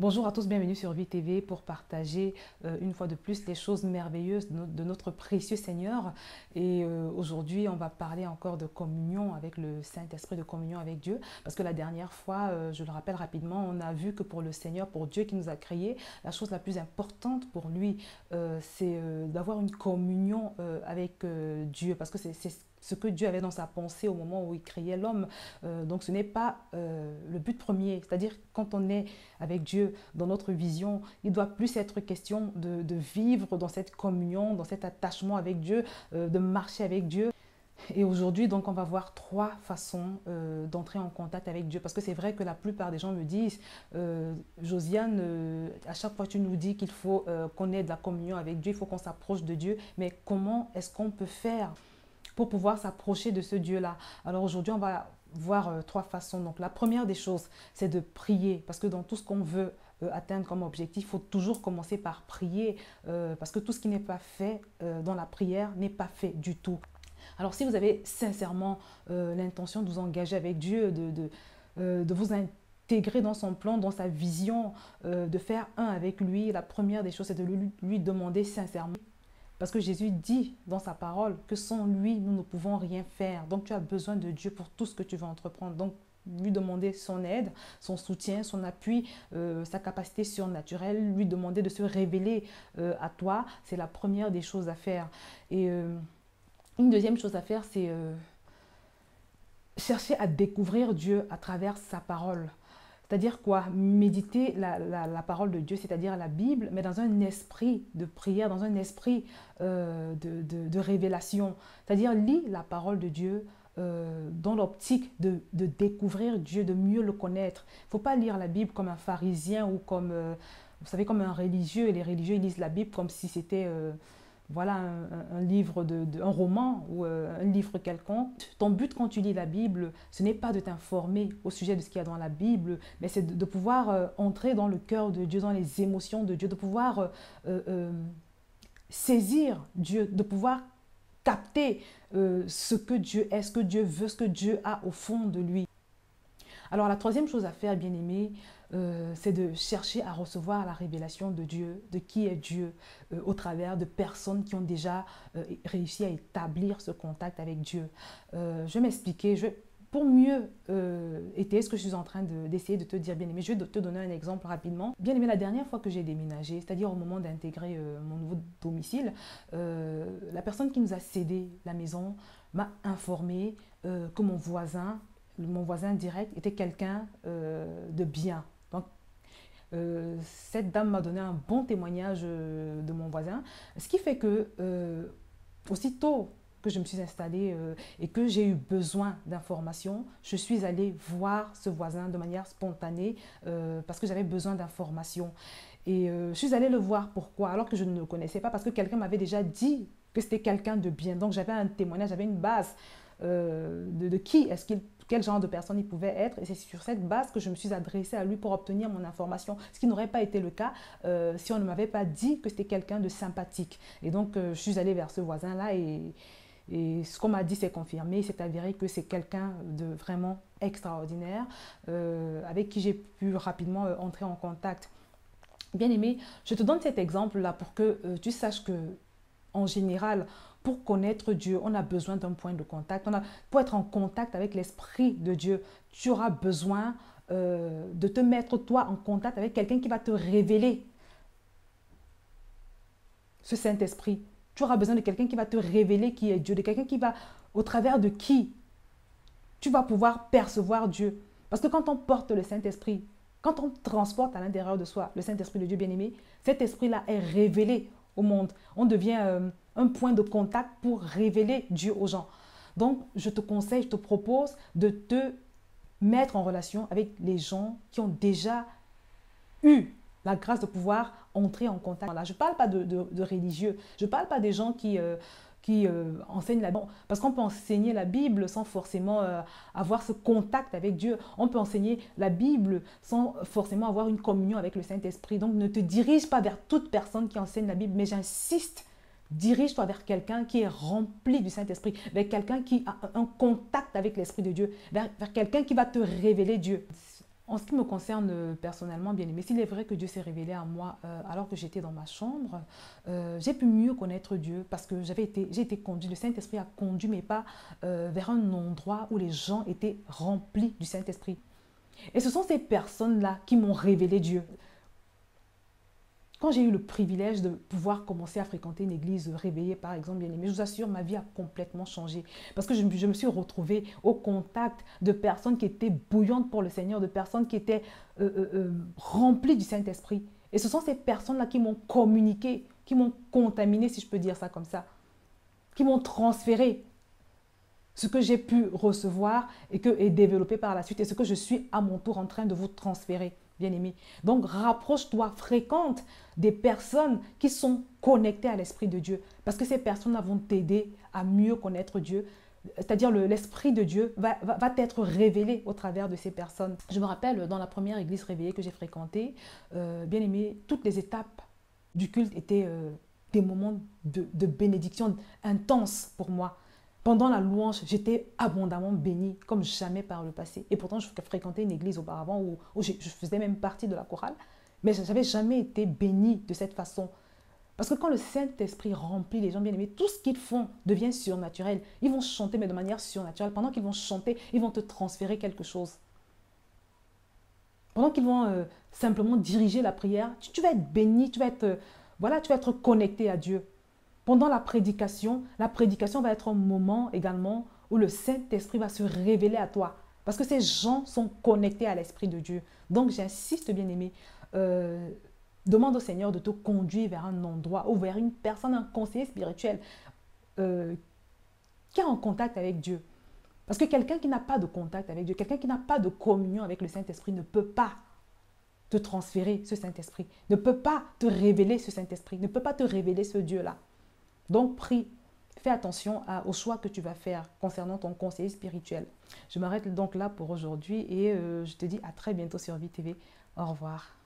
Bonjour à tous, bienvenue sur Vie TV pour partager une fois de plus les choses merveilleuses de notre précieux Seigneur. Et aujourd'hui, on va parler encore de communion avec le Saint-Esprit, de communion avec Dieu. Parce que la dernière fois, je le rappelle rapidement, on a vu que pour le Seigneur, pour Dieu qui nous a créés, la chose la plus importante pour lui, c'est d'avoir une communion avec Dieu. Parce que c'est ce que Dieu avait dans sa pensée au moment où il créait l'homme. Donc ce n'est pas le but premier. C'est-à-dire quand on est avec Dieu dans notre vision, il doit plus être question de vivre dans cette communion, dans cet attachement avec Dieu, de marcher avec Dieu. Et aujourd'hui, donc, on va voir trois façons d'entrer en contact avec Dieu. Parce que c'est vrai que la plupart des gens me disent, Josiane, à chaque fois tu nous dis qu'il faut qu'on ait de la communion avec Dieu, il faut qu'on s'approche de Dieu. Mais comment est-ce qu'on peut faire pour pouvoir s'approcher de ce Dieu-là? Alors aujourd'hui, on va voir trois façons. Donc la première des choses, c'est de prier. Parce que dans tout ce qu'on veut atteindre comme objectif, il faut toujours commencer par prier. Parce que tout ce qui n'est pas fait dans la prière n'est pas fait du tout. Alors si vous avez sincèrement l'intention de vous engager avec Dieu, de vous intégrer dans son plan, dans sa vision, de faire un avec lui, la première des choses, c'est de lui demander sincèrement. Parce que Jésus dit dans sa parole que sans lui, nous ne pouvons rien faire. Donc tu as besoin de Dieu pour tout ce que tu vas entreprendre. Donc lui demander son aide, son soutien, son appui, sa capacité surnaturelle, lui demander de se révéler à toi, c'est la première des choses à faire. Et une deuxième chose à faire, c'est chercher à découvrir Dieu à travers sa parole. C'est-à-dire quoi? Méditer la parole de Dieu, c'est-à-dire la Bible, mais dans un esprit de prière, dans un esprit de révélation. C'est-à-dire lis la parole de Dieu dans l'optique de découvrir Dieu, de mieux le connaître. Il ne faut pas lire la Bible comme un pharisien ou comme, vous savez, comme un religieux. Et les religieux, ils lisent la Bible comme si c'était voilà un livre, un roman ou un livre quelconque. Ton but quand tu lis la Bible, ce n'est pas de t'informer au sujet de ce qu'il y a dans la Bible, mais c'est de pouvoir entrer dans le cœur de Dieu, dans les émotions de Dieu, de pouvoir saisir Dieu, de pouvoir capter ce que Dieu est, ce que Dieu veut, ce que Dieu a au fond de lui. Alors la troisième chose à faire, bien aimé, c'est de chercher à recevoir la révélation de Dieu, de qui est Dieu, au travers de personnes qui ont déjà réussi à établir ce contact avec Dieu. Je vais m'expliquer, pour mieux étayer ce que je suis en train d'essayer de te dire, bien aimé, je vais te donner un exemple rapidement. Bien aimé, la dernière fois que j'ai déménagé, c'est-à-dire au moment d'intégrer mon nouveau domicile, la personne qui nous a cédé la maison m'a informé que mon voisin direct était quelqu'un de bien. Donc, cette dame m'a donné un bon témoignage de mon voisin, ce qui fait que aussitôt que je me suis installée et que j'ai eu besoin d'informations, je suis allée voir ce voisin de manière spontanée parce que j'avais besoin d'informations. Et je suis allée le voir. Pourquoi? Alors que je ne le connaissais pas, parce que quelqu'un m'avait déjà dit que c'était quelqu'un de bien. Donc j'avais un témoignage, j'avais une base de qui est-ce qu'il, quel genre de personne il pouvait être, et c'est sur cette base que je me suis adressée à lui pour obtenir mon information, ce qui n'aurait pas été le cas si on ne m'avait pas dit que c'était quelqu'un de sympathique. Et donc je suis allée vers ce voisin-là et ce qu'on m'a dit s'est confirmé, c'est avéré que c'est quelqu'un de vraiment extraordinaire avec qui j'ai pu rapidement entrer en contact. Bien aimé, je te donne cet exemple-là pour que tu saches que en général, pour connaître Dieu, on a besoin d'un point de contact. Pour être en contact avec l'Esprit de Dieu, tu auras besoin de te mettre toi en contact avec quelqu'un qui va te révéler ce Saint-Esprit. Tu auras besoin de quelqu'un qui va te révéler qui est Dieu, de quelqu'un qui va, au travers de qui tu vas pouvoir percevoir Dieu. Parce que quand on porte le Saint-Esprit, quand on transporte à l'intérieur de soi le Saint-Esprit de Dieu bien-aimé, cet esprit-là est révélé au monde. On devient un point de contact pour révéler Dieu aux gens. Donc, je te conseille, je te propose de te mettre en relation avec les gens qui ont déjà eu la grâce de pouvoir entrer en contact. Là, je ne parle pas de religieux, je ne parle pas des gens qui enseignent la Bible. Parce qu'on peut enseigner la Bible sans forcément avoir ce contact avec Dieu. On peut enseigner la Bible sans forcément avoir une communion avec le Saint-Esprit. Donc ne te dirige pas vers toute personne qui enseigne la Bible, mais j'insiste, dirige-toi vers quelqu'un qui est rempli du Saint-Esprit, vers quelqu'un qui a un contact avec l'Esprit de Dieu, vers quelqu'un qui va te révéler Dieu. En ce qui me concerne personnellement, bien aimé, s'il est vrai que Dieu s'est révélé à moi alors que j'étais dans ma chambre, j'ai pu mieux connaître Dieu parce que j'ai été conduit, le Saint-Esprit a conduit mes pas vers un endroit où les gens étaient remplis du Saint-Esprit. Et ce sont ces personnes-là qui m'ont révélé Dieu. Quand j'ai eu le privilège de pouvoir commencer à fréquenter une église réveillée, par exemple, bien aimé, je vous assure, ma vie a complètement changé. Parce que je me suis retrouvée au contact de personnes qui étaient bouillantes pour le Seigneur, de personnes qui étaient remplies du Saint-Esprit. Et ce sont ces personnes-là qui m'ont communiqué, qui m'ont contaminé, si je peux dire ça comme ça, qui m'ont transféré ce que j'ai pu recevoir et développer par la suite et ce que je suis à mon tour en train de vous transférer, bien aimé. Donc, rapproche-toi, fréquente des personnes qui sont connectées à l'Esprit de Dieu parce que ces personnes vont t'aider à mieux connaître Dieu. C'est-à-dire l'Esprit de Dieu va t'être révélé au travers de ces personnes. Je me rappelle dans la première église réveillée que j'ai fréquentée, bien aimé, toutes les étapes du culte étaient des moments de bénédiction intenses pour moi. Pendant la louange, j'étais abondamment bénie comme jamais par le passé. Et pourtant, je fréquentais une église auparavant où je faisais même partie de la chorale. Mais je n'avais jamais été bénie de cette façon. Parce que quand le Saint-Esprit remplit les gens bien-aimés, tout ce qu'ils font devient surnaturel. Ils vont chanter, mais de manière surnaturelle. Pendant qu'ils vont chanter, ils vont te transférer quelque chose. Pendant qu'ils vont simplement diriger la prière, tu vas être béni, tu vas être connecté à Dieu. Pendant la prédication va être un moment également où le Saint-Esprit va se révéler à toi. Parce que ces gens sont connectés à l'Esprit de Dieu. Donc j'insiste, bien-aimé, demande au Seigneur de te conduire vers un endroit ou vers une personne, un conseiller spirituel qui est en contact avec Dieu. Parce que quelqu'un qui n'a pas de contact avec Dieu, quelqu'un qui n'a pas de communion avec le Saint-Esprit ne peut pas te transférer ce Saint-Esprit, ne peut pas te révéler ce Saint-Esprit, ne peut pas te révéler ce Dieu-là. Donc, prie, fais attention au choix que tu vas faire concernant ton conseiller spirituel. Je m'arrête donc là pour aujourd'hui et je te dis à très bientôt sur VTV. Au revoir.